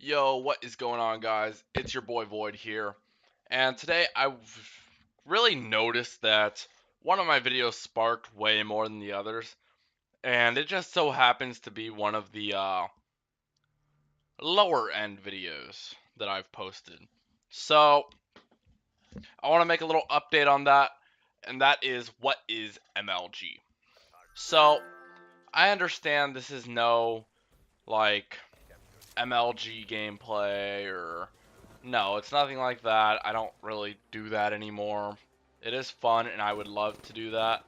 Yo, what is going on, guys? It's your boy Void here, and today I've really noticed that one of my videos sparked way more than the others, and it just so happens to be one of the lower end videos that I've posted. So, I want to make a little update on that, and that is what is MLG. So, I understand this is no like MLG gameplay or no, it's nothing like that. I don't really do that anymore. It is fun and I would love to do that,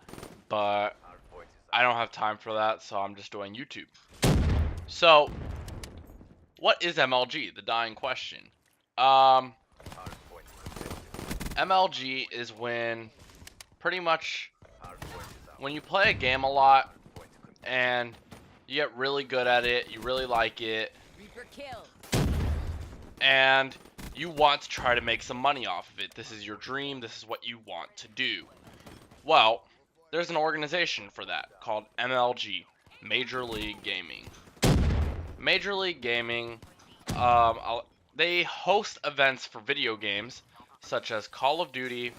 but I don't have time for that, so I'm just doing YouTube. So, what is MLG? The dying question. Um, MLG is when pretty much when you play a game a lot and you get really good at it, you really like it, and you want to try to make some money off of it. This is your dream, this is what you want to do. Well, there's an organization for that called MLG, Major League Gaming. Major League Gaming, they host events for video games such as Call of Duty,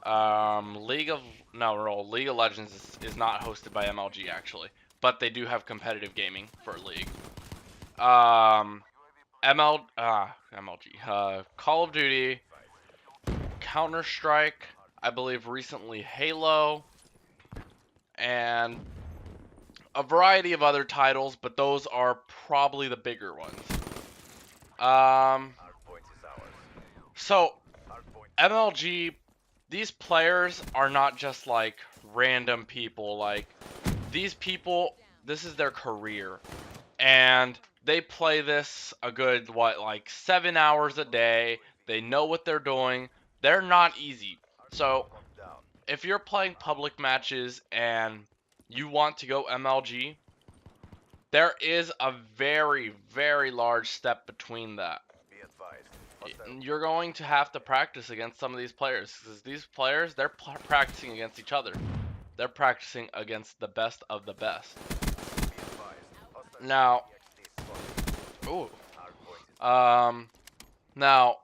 League of League of Legends is not hosted by MLG actually, but they do have competitive gaming for League. MLG, Call of Duty, Counter Strike, I believe recently Halo, and a variety of other titles, but those are probably the bigger ones. Um, so MLG, these players are not just like random people. Like these people, this is their career, and they play this a good like 7 hours a day. They know what they're doing. They're not easy. So if you're playing public matches and you want to go MLG, there is a very, very large step between that. You're going to have to practice against some of these players because these players, they're practicing against each other. They're practicing against the best of the best. Now, ooh, um, now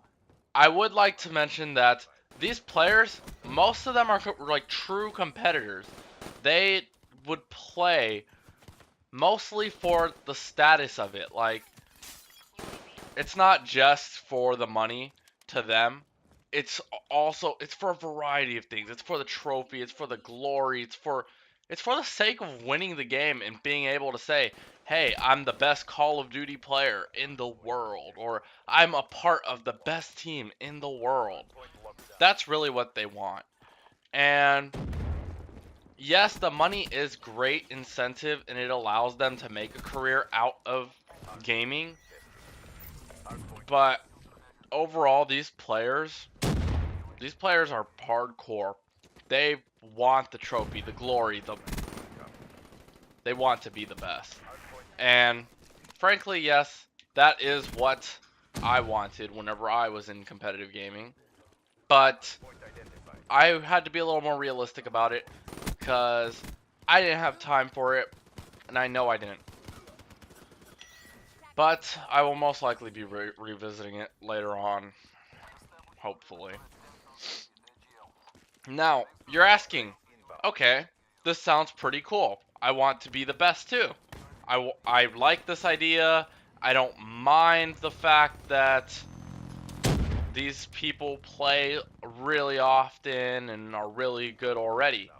I would like to mention that these players, most of them are like true competitors. They would play mostly for the status of it. Like, it's not just for the money to them. It's also it's for a variety of things. It's for the trophy, it's for the glory, it's for the sake of winning the game and being able to say, "Hey, I'm the best Call of Duty player in the world," or "I'm a part of the best team in the world." That's really what they want. And yes, the money is great incentive and it allows them to make a career out of gaming, but overall these players are hardcore. They want the trophy, the glory, they want to be the best. And frankly, yes, that is what I wanted whenever I was in competitive gaming. But I had to be a little more realistic about it because I didn't have time for it, and I know I didn't. But I will most likely be revisiting it later on, hopefully. Now, you're asking, okay, this sounds pretty cool. I want to be the best too. I like this idea. I don't mind the fact that these people play really often and are really good already.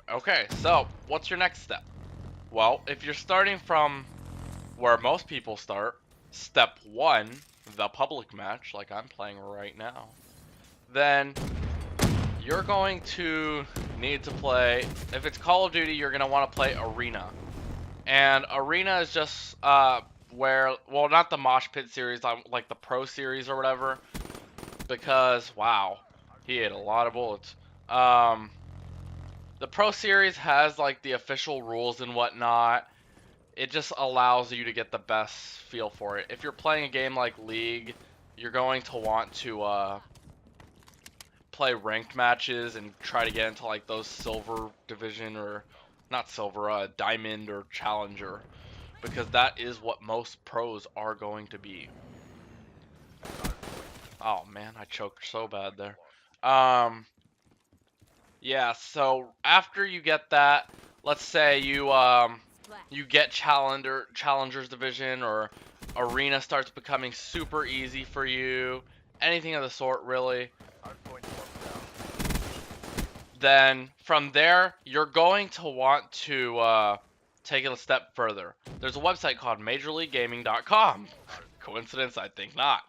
Okay, so what's your next step? Well, if you're starting from where most people start, step one, the public match, like I'm playing right now, then you're going to need to play, if it's Call of Duty, you're going to want to play Arena. And Arena is just where, well, not the Mosh Pit series, like the Pro series or whatever, because, wow, he hit a lot of bullets. The Pro series has like the official rules and whatnot. It just allows you to get the best feel for it. If you're playing a game like League, you're going to want to play ranked matches and try to get into like those silver division, or not silver, diamond or challenger. because that is what most pros are going to be. Oh man, I choked so bad there. Yeah, so after you get that, let's say you get Challengers Division, or Arena starts becoming super easy for you, anything of the sort really. Then from there, you're going to want to take it a step further. There's a website called MajorLeagueGaming.com. Coincidence? I think not.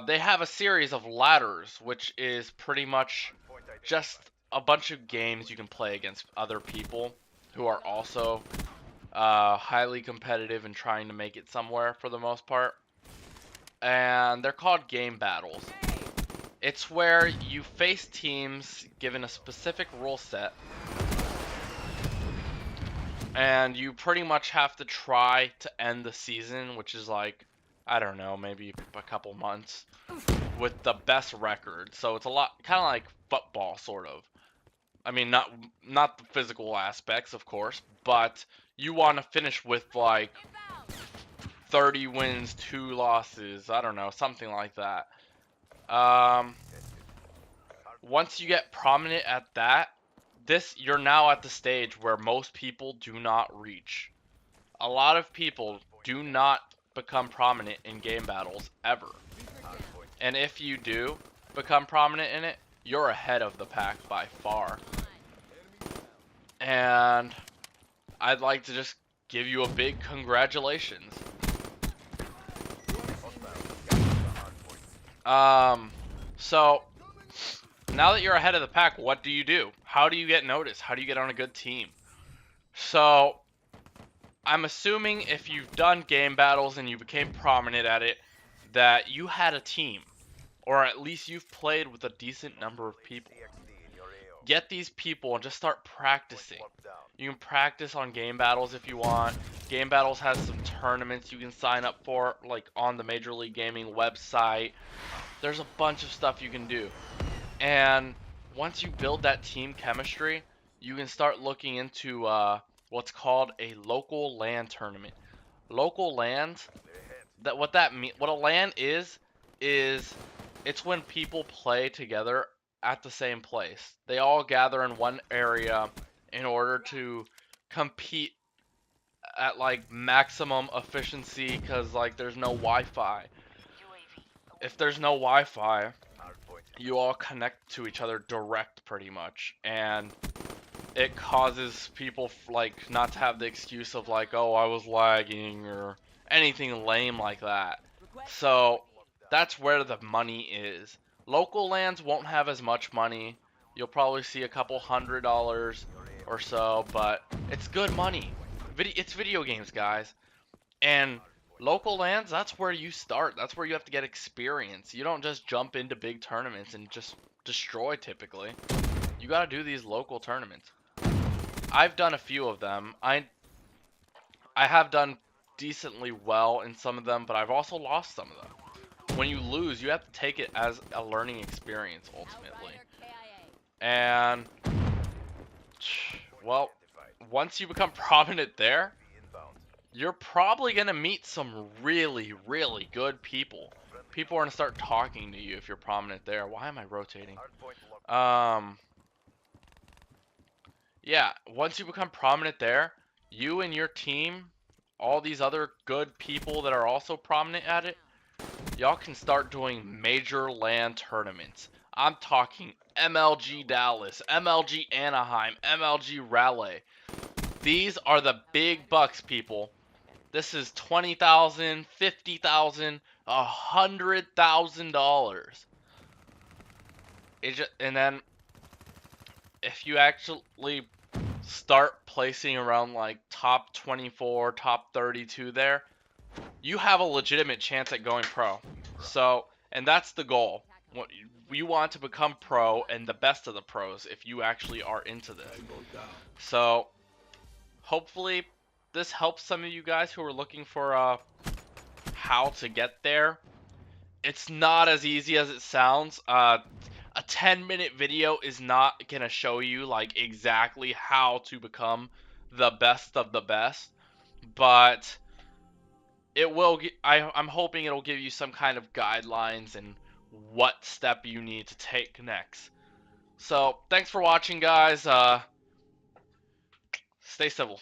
They have a series of ladders, which is pretty much just a bunch of games you can play against other people who are also highly competitive and trying to make it somewhere for the most part. And they're called game battles. It's where you face teams given a specific rule set, and you pretty much have to try to end the season, which is like, I don't know, maybe a couple months, with the best record. So it's a lot, kind of like football, sort of. I mean, not the physical aspects, of course, but you want to finish with like 30 wins, 2 losses. I don't know, something like that. Once you get prominent at that, you're now at the stage where most people do not reach. A lot of people do not become prominent in game battles ever. And if you do become prominent in it, you're ahead of the pack by far. And I'd like to just give you a big congratulations. So now that you're ahead of the pack, what do you do? How do you get noticed? How do you get on a good team? So I'm assuming if you've done game battles and you became prominent at it, that you had a team, or at least you've played with a decent number of people. Get these people and just start practicing. You can practice on game battles if you want. Game battles has some tournaments you can sign up for, like on the Major League Gaming website. There's a bunch of stuff you can do. And once you build that team chemistry, you can start looking into what's called a local LAN tournament. Local LANs, what a LAN is it's when people play together at the same place. They all gather in one area in order to compete at like maximum efficiency, because like there's no Wi-Fi. If there's no Wi-Fi, you all connect to each other direct pretty much, and it causes people like not to have the excuse of like, oh, I was lagging or anything lame like that. So that's where the money is. Local LANs won't have as much money. You'll probably see a couple $100 or so, but it's good money. It's video games, guys. And local LANs, that's where you start. That's where you have to get experience. You don't just jump into big tournaments and just destroy typically. You gotta do these local tournaments. I've done a few of them. I have done decently well in some of them, but I've also lost some of them. When you lose, you have to take it as a learning experience ultimately. And well, once you become prominent there, you're probably gonna meet some really, really good people. People are gonna start talking to you if you're prominent there. Why am I rotating? Yeah, once you become prominent there, you and your team, all these other good people that are also prominent at it, y'all can start doing major LAN tournaments. I'm talking MLG Dallas, MLG Anaheim, MLG Raleigh. These are the big bucks, people. This is $20,000, $50,000, $100,000. And then if you actually start placing around like top 24, top 32 there, you have a legitimate chance at going pro. So, and that's the goal. We want to become pro and the best of the pros if you actually are into this. So, hopefully this helps some of you guys who are looking for how to get there. It's not as easy as it sounds. A 10-minute video is not gonna show you like exactly how to become the best of the best, but I'm hoping it'll give you some kind of guidelines and what step you need to take next. So, thanks for watching, guys. Stay civil.